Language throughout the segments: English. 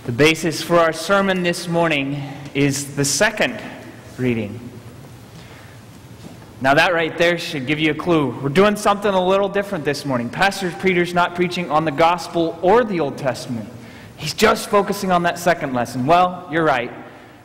The basis for our sermon this morning is the second reading. Now that right there should give you a clue. We're doing something a little different this morning. Pastor Peter's not preaching on the gospel or the Old Testament. He's just focusing on that second lesson. Well, you're right.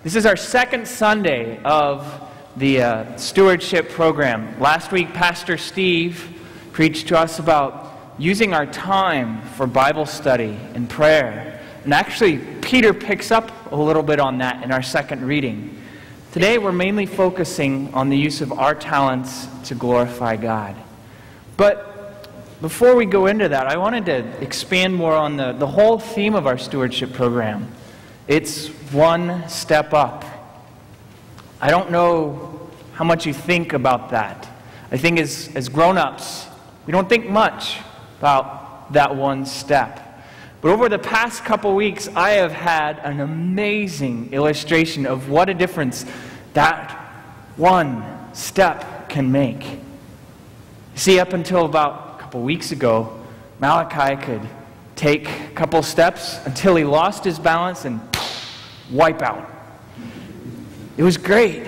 This is our second Sunday of the stewardship program. Last week, Pastor Steve preached to us about using our time for Bible study and prayer. And actually, Peter picks up a little bit on that in our second reading. Today, we're mainly focusing on the use of our talents to glorify God. But before we go into that, I wanted to expand more on the whole theme of our stewardship program. It's one step up. I don't know how much you think about that. I think as grown-ups, we don't think much about that one step. But over the past couple weeks, I have had an amazing illustration of what a difference that one step can make. You see, up until about a couple weeks ago, Malachi could take a couple steps until he lost his balance and wipe out. It was great.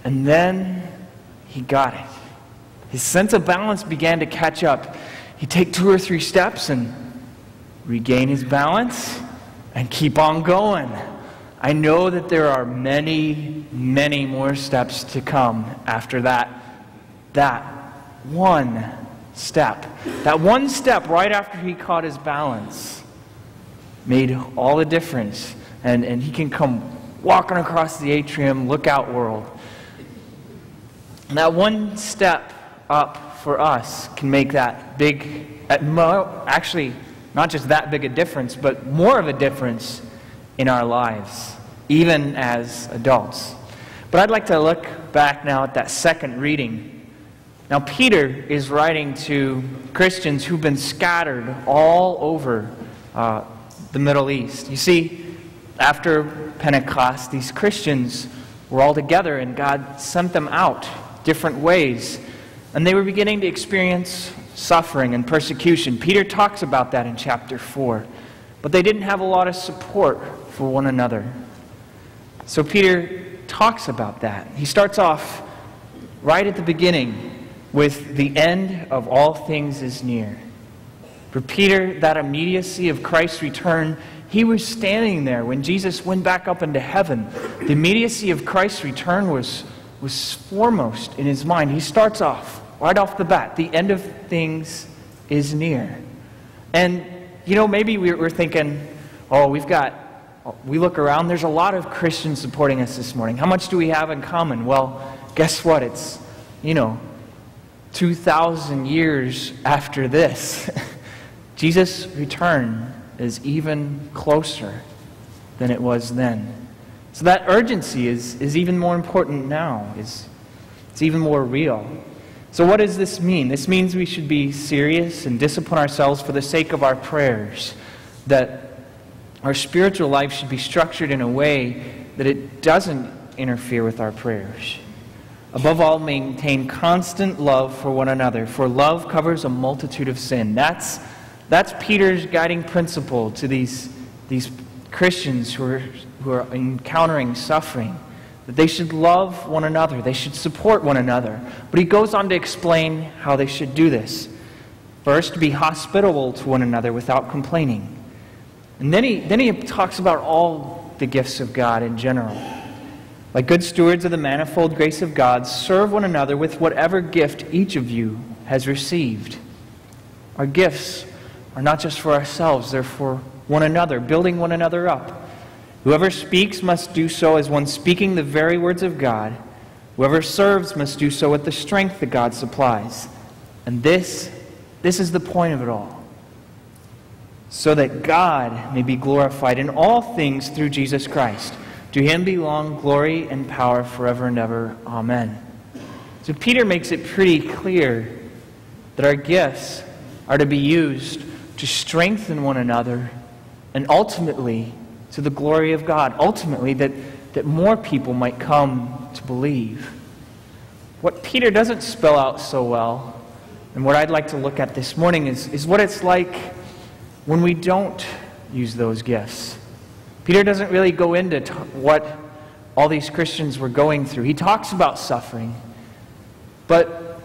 And then he got it. His sense of balance began to catch up. He'd take 2 or 3 steps and regain his balance and keep on going. I know that there are many, many more steps to come after that one step. That one step right after he caught his balance made all the difference. And he can come walking across the atrium, lookout world. And that one step up for us can make that big, actually, not just that big a difference, but more of a difference in our lives, even as adults. But I'd like to look back now at that second reading. Now, Peter is writing to Christians who've been scattered all over the Middle East. You see, after Pentecost, these Christians were all together, and God sent them out different ways, and they were beginning to experience suffering and persecution. Peter talks about that in chapter 4. But they didn't have a lot of support for one another. So Peter talks about that. He starts off right at the beginning with the end of all things is near. For Peter, that immediacy of Christ's return, he was standing there when Jesus went back up into heaven. The immediacy of Christ's return was foremost in his mind. He starts off right off the bat, the end of things is near. And, you know, maybe we're thinking, oh, we look around, there's a lot of Christians supporting us this morning. How much do we have in common? Well, guess what? It's, 2,000 years after this. Jesus' return is even closer than it was then. So that urgency is even more important now. It's even more real. So what does this mean? This means we should be serious and discipline ourselves for the sake of our prayers. That our spiritual life should be structured in a way that it doesn't interfere with our prayers. Above all, maintain constant love for one another, for love covers a multitude of sin. That's Peter's guiding principle to these Christians who are encountering suffering. That they should love one another. They should support one another. But he goes on to explain how they should do this. First, be hospitable to one another without complaining. And then he talks about all the gifts of God in general. Like good stewards of the manifold grace of God, serve one another with whatever gift each of you has received. Our gifts are not just for ourselves, they're for one another, building one another up. Whoever speaks must do so as one speaking the very words of God. Whoever serves must do so with the strength that God supplies. And this is the point of it all. So that God may be glorified in all things through Jesus Christ. To him belong glory and power forever and ever. Amen. So Peter makes it pretty clear that our gifts are to be used to strengthen one another and ultimately to the glory of God. Ultimately, that more people might come to believe. What Peter doesn't spell out so well, and what I'd like to look at this morning, is what it's like when we don't use those gifts. Peter doesn't really go into what all these Christians were going through. He talks about suffering. But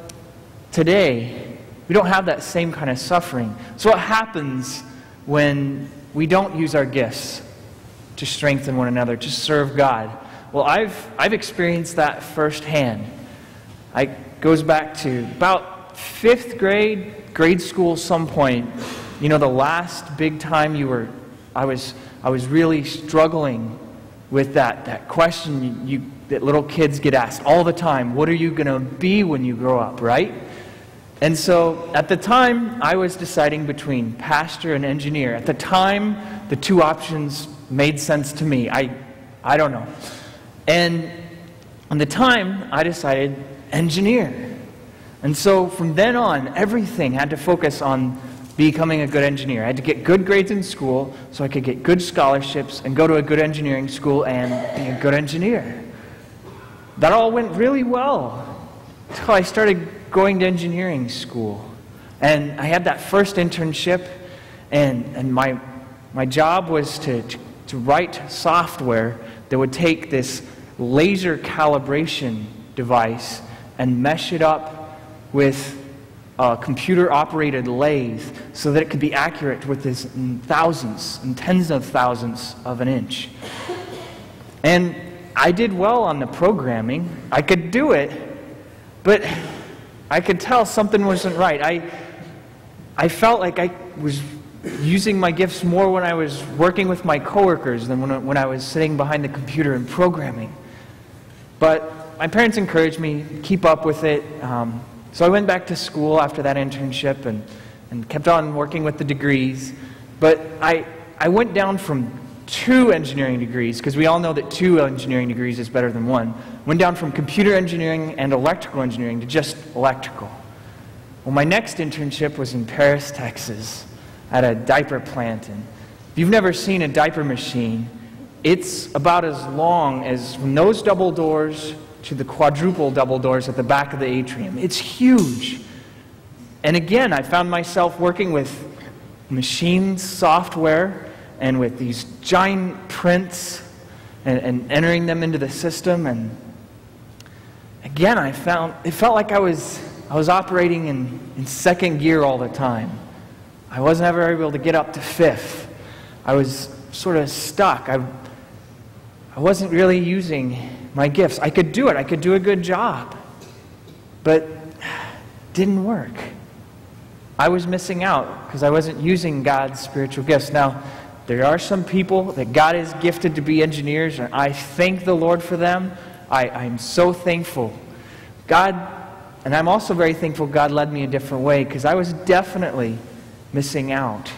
today, we don't have that same kind of suffering. So what happens when we don't use our gifts to strengthen one another, to serve God? Well, I've experienced that firsthand. It goes back to about 5th grade school some point. You know, the last big time I was really struggling with that question that little kids get asked all the time. What are you going to be when you grow up, right? And so at the time, I was deciding between pastor and engineer. At the time, the two options made sense to me. I don't know. And at the time, I decided engineer. And so from then on, everything had to focus on becoming a good engineer. I had to get good grades in school so I could get good scholarships and go to a good engineering school and be a good engineer. That all went really well until I started going to engineering school. And I had that first internship, and my job was to write software that would take this laser calibration device and mesh it up with a computer-operated lathe so that it could be accurate with this in thousandths and tens of thousandths of an inch. And I did well on the programming. I could do it, but I could tell something wasn't right. I felt like I was using my gifts more when I was working with my coworkers than when I was sitting behind the computer and programming. But my parents encouraged me to keep up with it. So I went back to school after that internship and kept on working with the degrees. But I went down from 2 engineering degrees, because we all know that 2 engineering degrees is better than 1. Went down from computer engineering and electrical engineering to just electrical. Well, my next internship was in Paris, Texas, at a diaper plant. And if you've never seen a diaper machine, it's about as long as from those double doors to the quadruple double doors at the back of the atrium. It's huge. And again, I found myself working with machine software and with these giant prints and entering them into the system. And again, it felt like I was operating in second gear all the time. I wasn't ever able to get up to 5th. I was sort of stuck. I wasn't really using my gifts. I could do it. I could do a good job. But it didn't work. I was missing out because I wasn't using God's spiritual gifts. Now, there are some people that God has gifted to be engineers, and I thank the Lord for them. I'm so thankful. And I'm also very thankful God led me a different way, because I was definitely missing out.